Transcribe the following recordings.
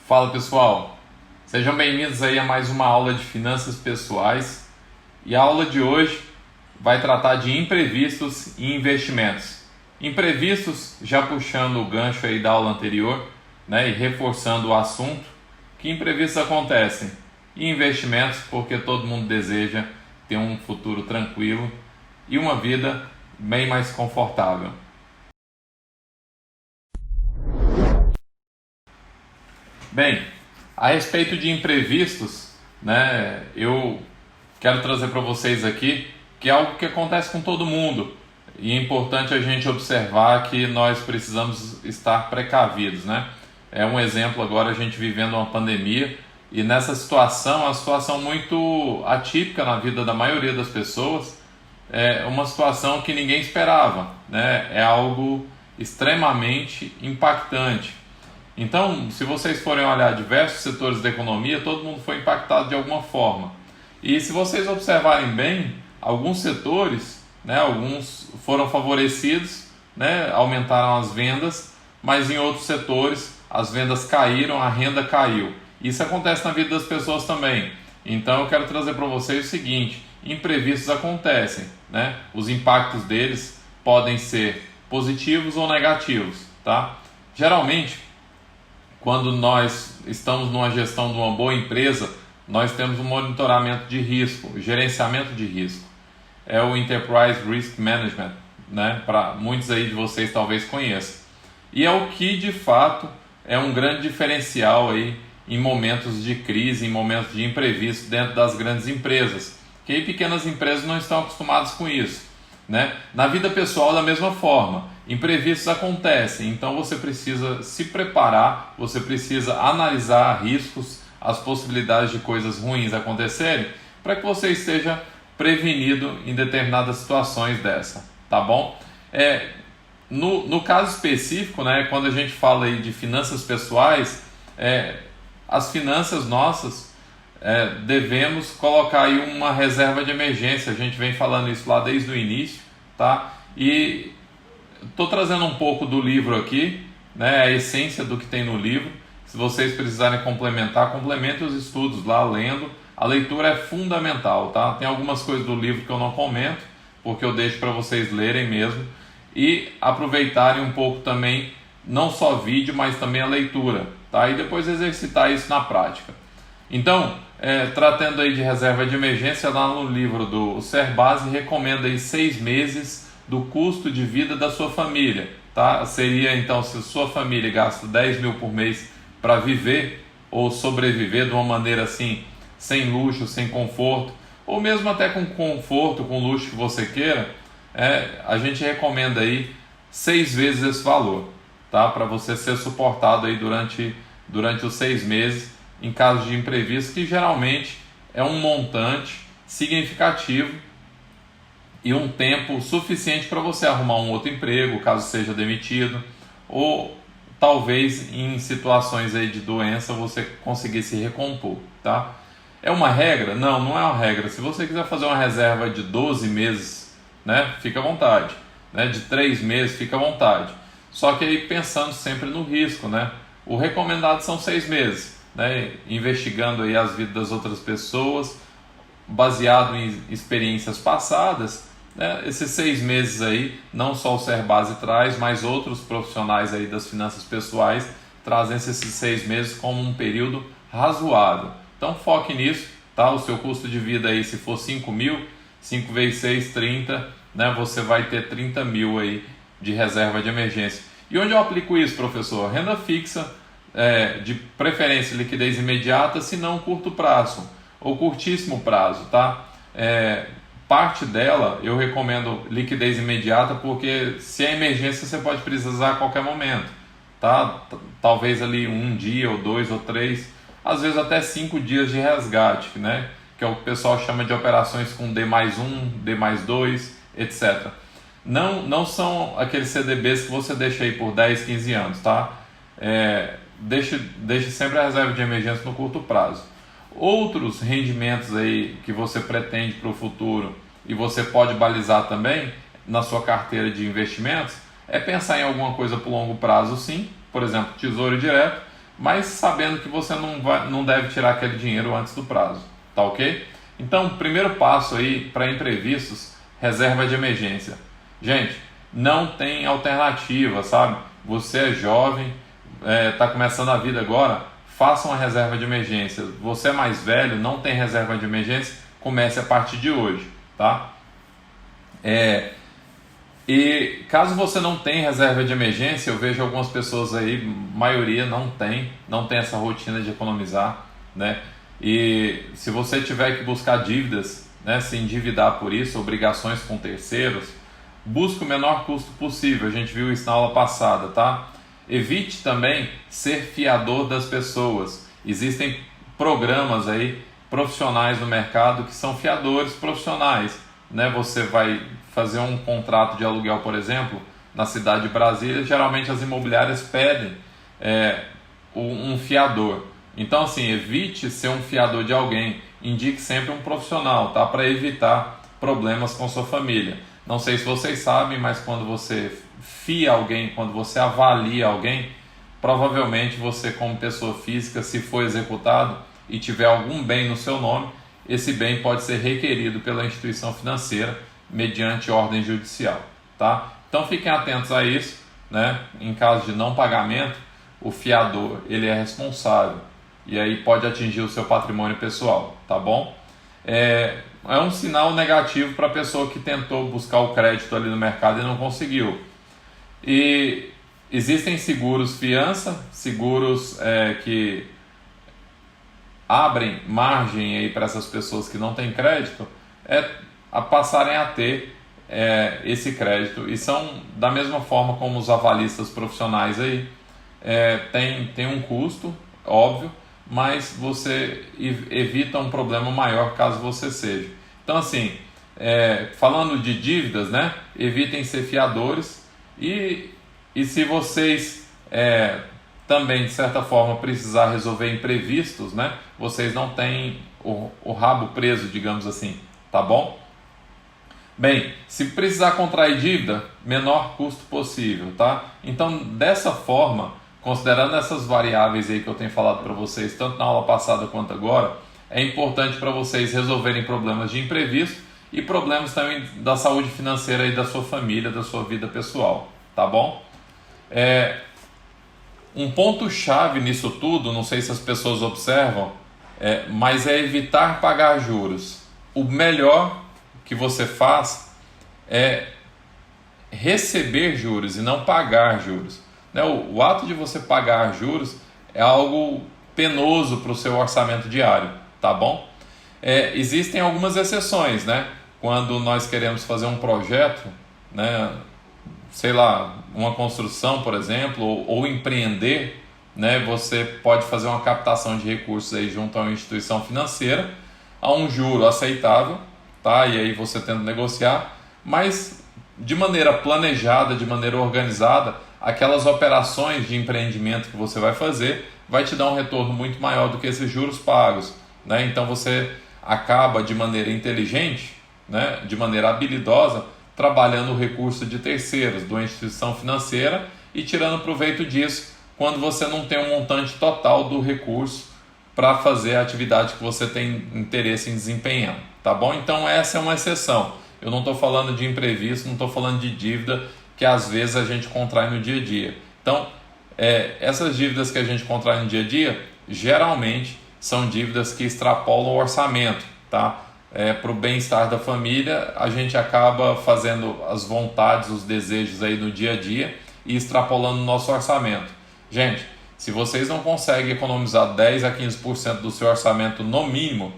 Fala pessoal, sejam bem-vindos aí a mais uma aula de finanças pessoais e a aula de hoje vai tratar de imprevistos e investimentos. Imprevistos, já puxando o gancho aí da aula anterior, né, e reforçando o assunto, que imprevistos acontecem? E investimentos, porque todo mundo deseja ter um futuro tranquilo e uma vida bem mais confortável. Bem, a respeito de imprevistos, né, eu quero trazer para vocês aqui que é algo que acontece com todo mundo e é importante a gente observar que nós precisamos estar precavidos, né? É um exemplo agora a gente vivendo uma pandemia e nessa situação, uma situação muito atípica na vida da maioria das pessoas, é uma situação que ninguém esperava, né? É algo extremamente impactante. Então, se vocês forem olhar diversos setores da economia, todo mundo foi impactado de alguma forma. E se vocês observarem bem, alguns setores, né, alguns foram favorecidos, né, aumentaram as vendas, mas em outros setores as vendas caíram, a renda caiu. Isso acontece na vida das pessoas também. Então eu quero trazer para vocês o seguinte: imprevistos acontecem, né? Os impactos deles podem ser positivos ou negativos, tá? Geralmente, quando nós estamos numa gestão de uma boa empresa, nós temos um monitoramento de risco, gerenciamento de risco. É o Enterprise Risk Management, né? Para muitos aí de vocês talvez conheçam. E é o que de fato é um grande diferencial aí em momentos de crise, em momentos de imprevisto dentro das grandes empresas. Que aí pequenas empresas não estão acostumadas com isso, né? Na vida pessoal da mesma forma, imprevistos acontecem, então você precisa se preparar, você precisa analisar riscos, as possibilidades de coisas ruins acontecerem, para que você esteja prevenido em determinadas situações dessa, tá bom? No caso específico, né, quando a gente fala aí de finanças pessoais, as finanças nossas, devemos colocar aí uma reserva de emergência. A gente vem falando isso lá desde o início, tá? E estou trazendo um pouco do livro aqui, né, a essência do que tem no livro. Se vocês precisarem complementar, complementem os estudos lá lendo. A leitura é fundamental, tá? Tem algumas coisas do livro que eu não comento, porque eu deixo para vocês lerem mesmo e aproveitarem um pouco também, não só vídeo, mas também a leitura, tá? E depois exercitar isso na prática. Então, tratando aí de reserva de emergência, lá no livro do Serbasi recomenda aí 6 meses do custo de vida da sua família, tá? Seria então, se sua família gasta 10 mil por mês para viver ou sobreviver de uma maneira assim, sem luxo, sem conforto, ou mesmo até com conforto, com luxo que você queira, a gente recomenda aí 6 vezes esse valor, tá? Para você ser suportado aí durante os 6 meses em caso de imprevisto, que geralmente é um montante significativo e um tempo suficiente para você arrumar um outro emprego, caso seja demitido, ou talvez em situações aí de doença você conseguir se recompor, tá? É uma regra? Não, não é uma regra. Se você quiser fazer uma reserva de 12 meses, né, fica à vontade, né? De 3 meses, fica à vontade. Só que aí pensando sempre no risco, né? O recomendado são 6 meses, né? Investigando aí as vidas das outras pessoas, baseado em experiências passadas, né? Esses 6 meses aí, não só o Serbasi traz, mas outros profissionais aí das finanças pessoais trazem esses 6 meses como um período razoável. Então foque nisso, tá? O seu custo de vida aí, se for 5 mil, 5 vezes 6, 30, né? Você vai ter 30 mil aí de reserva de emergência. E onde eu aplico isso, professor? Renda fixa, de preferência liquidez imediata, se não curto prazo ou curtíssimo prazo, tá? Parte dela eu recomendo liquidez imediata, porque se é emergência você pode precisar a qualquer momento, tá? Talvez ali 1 dia ou 2 ou 3, às vezes até 5 dias de resgate, né? Que é o que o pessoal chama de operações com D+1, D+2, etc. Não são aqueles CDBs que você deixa aí por 10, 15 anos, tá? Deixe sempre a reserva de emergência no curto prazo. Outros rendimentos aí que você pretende para o futuro e você pode balizar também na sua carteira de investimentos, pensar em alguma coisa para o longo prazo, sim. Por exemplo, tesouro direto, mas sabendo que você não deve tirar aquele dinheiro antes do prazo, tá ok? Então, primeiro passo aí para imprevistos, reserva de emergência. Gente, não tem alternativa, sabe? Você é jovem, está começando a vida agora, faça uma reserva de emergência. Você é mais velho, não tem reserva de emergência, comece a partir de hoje, tá? E caso você não tenha reserva de emergência, eu vejo algumas pessoas aí, maioria não tem essa rotina de economizar, né? E se você tiver que buscar dívidas, né, se endividar por isso, obrigações com terceiros, busque o menor custo possível. A gente viu isso na aula passada, tá? Evite também ser fiador das pessoas. Existem programas aí profissionais no mercado que são fiadores profissionais, né? Você vai fazer um contrato de aluguel, por exemplo, na cidade de Brasília, geralmente as imobiliárias pedem um fiador. Então, assim, evite ser um fiador de alguém, indique sempre um profissional, tá? Para evitar problemas com sua família. Não sei se vocês sabem, mas quando você fia alguém, quando você avalia alguém, provavelmente você, como pessoa física, se for executado e tiver algum bem no seu nome, esse bem pode ser requerido pela instituição financeira mediante ordem judicial, tá? Então fiquem atentos a isso, né? Em caso de não pagamento, o fiador ele é responsável e aí pode atingir o seu patrimônio pessoal, tá bom? É um sinal negativo para a pessoa que tentou buscar o crédito ali no mercado e não conseguiu. E existem seguros fiança, seguros que abrem margem aí para essas pessoas que não têm crédito a passarem a ter esse crédito, e são da mesma forma como os avalistas profissionais aí, tem um custo, óbvio, mas você evita um problema maior caso você seja. Então, assim, falando de dívidas, né, evitem ser fiadores, e se vocês também, de certa forma, precisar resolver imprevistos, né, vocês não têm o rabo preso, digamos assim, tá bom? Bem, se precisar contrair dívida, menor custo possível, tá? Então, dessa forma, considerando essas variáveis aí que eu tenho falado para vocês, tanto na aula passada quanto agora, é importante para vocês resolverem problemas de imprevisto e problemas também da saúde financeira e da sua família, da sua vida pessoal, tá bom? Um ponto-chave nisso tudo, não sei se as pessoas observam, mas é evitar pagar juros. O melhor que você faz é receber juros e não pagar juros. O ato de você pagar juros é algo penoso para o seu orçamento diário, tá bom? Existem algumas exceções, né? Quando nós queremos fazer um projeto, né? Sei lá, uma construção, por exemplo, ou empreender, né? Você pode fazer uma captação de recursos aí junto a uma instituição financeira a um juro aceitável, tá? E aí você tenta negociar, mas de maneira planejada, de maneira organizada, aquelas operações de empreendimento que você vai fazer vai te dar um retorno muito maior do que esses juros pagos, né? Então você acaba de maneira inteligente, né? De maneira habilidosa, trabalhando o recurso de terceiros, de uma instituição financeira, e tirando proveito disso quando você não tem um montante total do recurso para fazer a atividade que você tem interesse em desempenhar, tá bom? Então essa é uma exceção. Eu não estou falando de imprevisto, não estou falando de dívida que às vezes a gente contrai no dia a dia. Então, essas dívidas que a gente contrai no dia a dia, geralmente são dívidas que extrapolam o orçamento, tá? Para o bem-estar da família, a gente acaba fazendo as vontades, os desejos aí no dia a dia e extrapolando o nosso orçamento. Gente, se vocês não conseguem economizar 10 a 15% do seu orçamento no mínimo,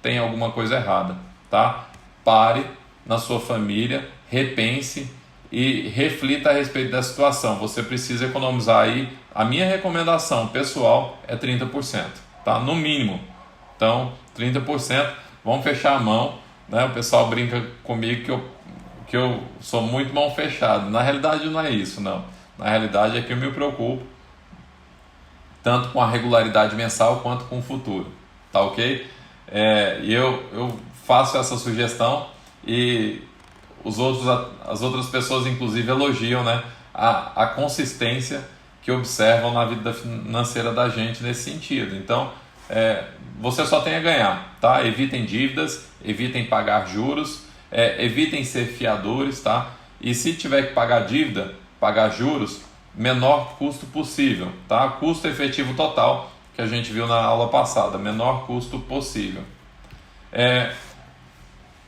tem alguma coisa errada, tá? Pare na sua família, repense e reflita a respeito da situação. Você precisa economizar aí, a minha recomendação pessoal é 30%, tá? No mínimo. Então, 30%, vamos fechar a mão, né? O pessoal brinca comigo que eu sou muito mão fechada. Na realidade não é isso, não. Na realidade é que eu me preocupo tanto com a regularidade mensal quanto com o futuro, tá ok? E eu faço essa sugestão e as outras pessoas inclusive elogiam, né, a consistência que observam na vida financeira da gente nesse sentido. Então, você só tem a ganhar, tá? Evitem dívidas, evitem pagar juros, evitem ser fiadores, tá? E se tiver que pagar dívida, pagar juros, menor custo possível, tá? Custo efetivo total, que a gente viu na aula passada, menor custo possível.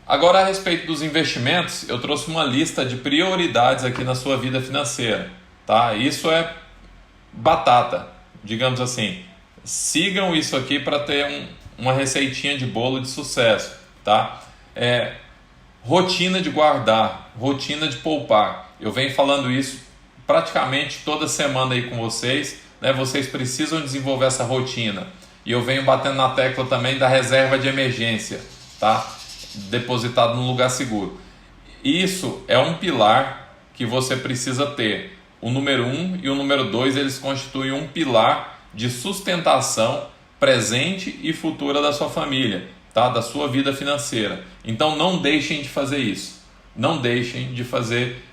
Agora, a respeito dos investimentos, eu trouxe uma lista de prioridades aqui na sua vida financeira, tá? Isso é batata, digamos assim. Sigam isso aqui para ter uma receitinha de bolo de sucesso, tá? Rotina de guardar, rotina de poupar. Eu venho falando isso praticamente toda semana aí com vocês, né? Vocês precisam desenvolver essa rotina. E eu venho batendo na tecla também da reserva de emergência, tá? Depositado num lugar seguro. Isso é um pilar que você precisa ter. O número 1 e o número 2, eles constituem um pilar de sustentação presente e futura da sua família, tá? Da sua vida financeira. Então não deixem de fazer isso. Não deixem de fazer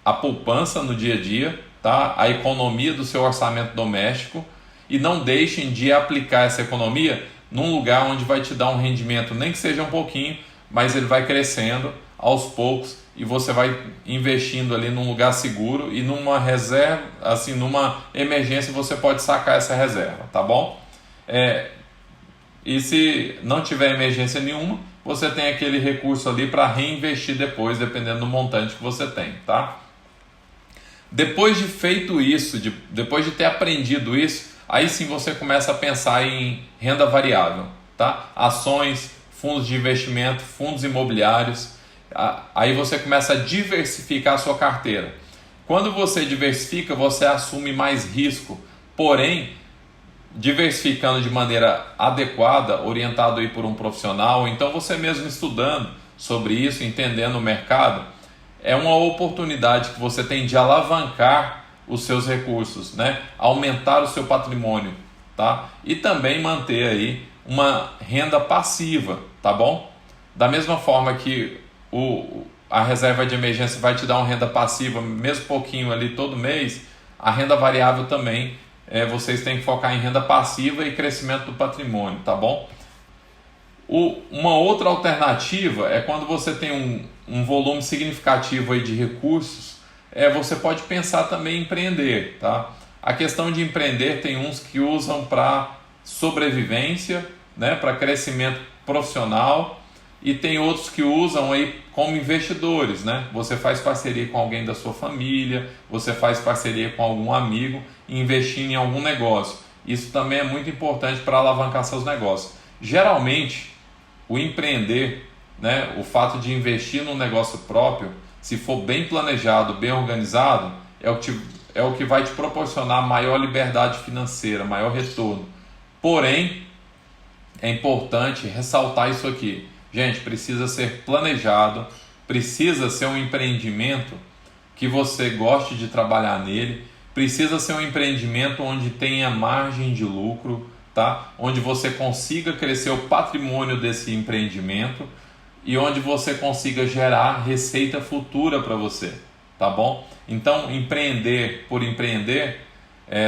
a poupança no dia a dia, tá? A economia do seu orçamento doméstico, e não deixem de aplicar essa economia num lugar onde vai te dar um rendimento, nem que seja um pouquinho, mas ele vai crescendo aos poucos e você vai investindo ali num lugar seguro, e numa reserva, assim, numa emergência você pode sacar essa reserva, tá bom? E se não tiver emergência nenhuma, você tem aquele recurso ali para reinvestir depois, dependendo do montante que você tem, tá? Depois de feito isso, depois de ter aprendido isso, aí sim você começa a pensar em renda variável, tá? Ações, fundos de investimento, fundos imobiliários. Aí você começa a diversificar a sua carteira. Quando você diversifica, você assume mais risco, porém, diversificando de maneira adequada, orientado aí por um profissional, então você mesmo estudando sobre isso, entendendo o mercado, é uma oportunidade que você tem de alavancar os seus recursos, né? Aumentar o seu patrimônio, tá? E também manter aí uma renda passiva, tá bom? Da mesma forma que a reserva de emergência vai te dar uma renda passiva, mesmo pouquinho ali todo mês, a renda variável também, vocês têm que focar em renda passiva e crescimento do patrimônio, tá bom? Uma outra alternativa é quando você tem um volume significativo aí de recursos, você pode pensar também em empreender, tá? A questão de empreender, tem uns que usam para sobrevivência, né, para crescimento profissional, e tem outros que usam aí como investidores, né? Você faz parceria com alguém da sua família, você faz parceria com algum amigo e investir em algum negócio. Isso também é muito importante para alavancar seus negócios. Geralmente, o empreender, né, o fato de investir num negócio próprio, se for bem planejado, bem organizado, é o que vai te proporcionar maior liberdade financeira, maior retorno. Porém, é importante ressaltar isso aqui. Gente, precisa ser planejado, precisa ser um empreendimento que você goste de trabalhar nele, precisa ser um empreendimento onde tenha margem de lucro, tá? Onde você consiga crescer o patrimônio desse empreendimento e onde você consiga gerar receita futura para você, tá bom? Então, empreender por empreender,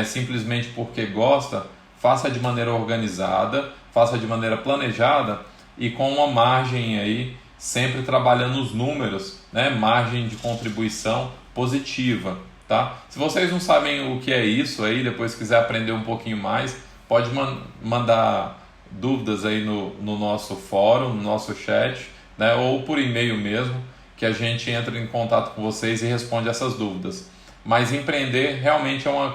simplesmente porque gosta, faça de maneira organizada, faça de maneira planejada e com uma margem aí, sempre trabalhando os números, né? Margem de contribuição positiva, tá? Se vocês não sabem o que é isso aí, depois quiser aprender um pouquinho mais, pode mandar dúvidas aí no nosso fórum, no nosso chat, né? Ou por e-mail mesmo, que a gente entra em contato com vocês e responde essas dúvidas. Mas empreender realmente é uma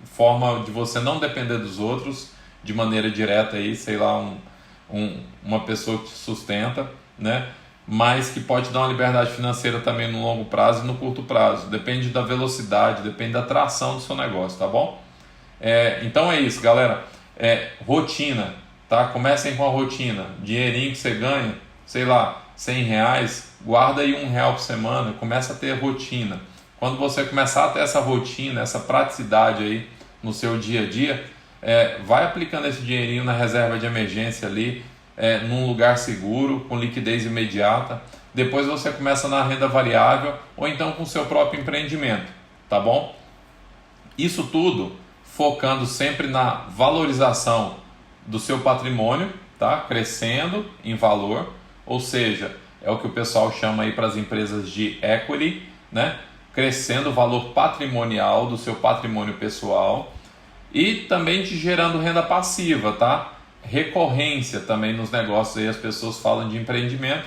forma de você não depender dos outros de maneira direta aí, sei lá, uma pessoa que te sustenta, né? Mas que pode dar uma liberdade financeira também no longo prazo e no curto prazo. Depende da velocidade, depende da tração do seu negócio, tá bom? Então é isso, galera. Rotina, tá? Comecem com a rotina. Dinheirinho que você ganha, sei lá, R$100, guarda aí R$1 por semana, começa a ter rotina. Quando você começar a ter essa rotina, essa praticidade aí no seu dia a dia, vai aplicando esse dinheirinho na reserva de emergência ali, num lugar seguro, com liquidez imediata. Depois você começa na renda variável ou então com o seu próprio empreendimento, tá bom? Isso tudo focando sempre na valorização do seu patrimônio, tá? Crescendo em valor, ou seja, é o que o pessoal chama aí para as empresas de equity, né? Crescendo o valor patrimonial do seu patrimônio pessoal e também te gerando renda passiva, tá? Recorrência também nos negócios, aí as pessoas falam de empreendimento.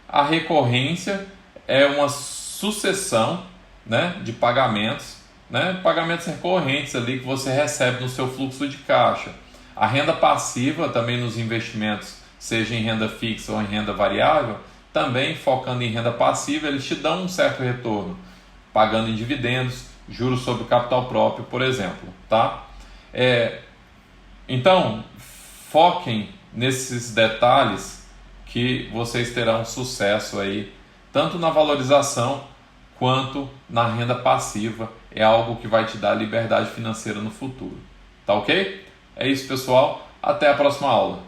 A recorrência é uma sucessão, né, de pagamentos, né, pagamentos recorrentes ali que você recebe no seu fluxo de caixa. A renda passiva também nos investimentos, seja em renda fixa ou em renda variável, também focando em renda passiva, eles te dão um certo retorno, pagando em dividendos, juros sobre o capital próprio, por exemplo, tá? Então, foquem nesses detalhes que vocês terão sucesso aí, tanto na valorização quanto na renda passiva. É algo que vai te dar liberdade financeira no futuro. Tá ok? É isso, pessoal. Até a próxima aula.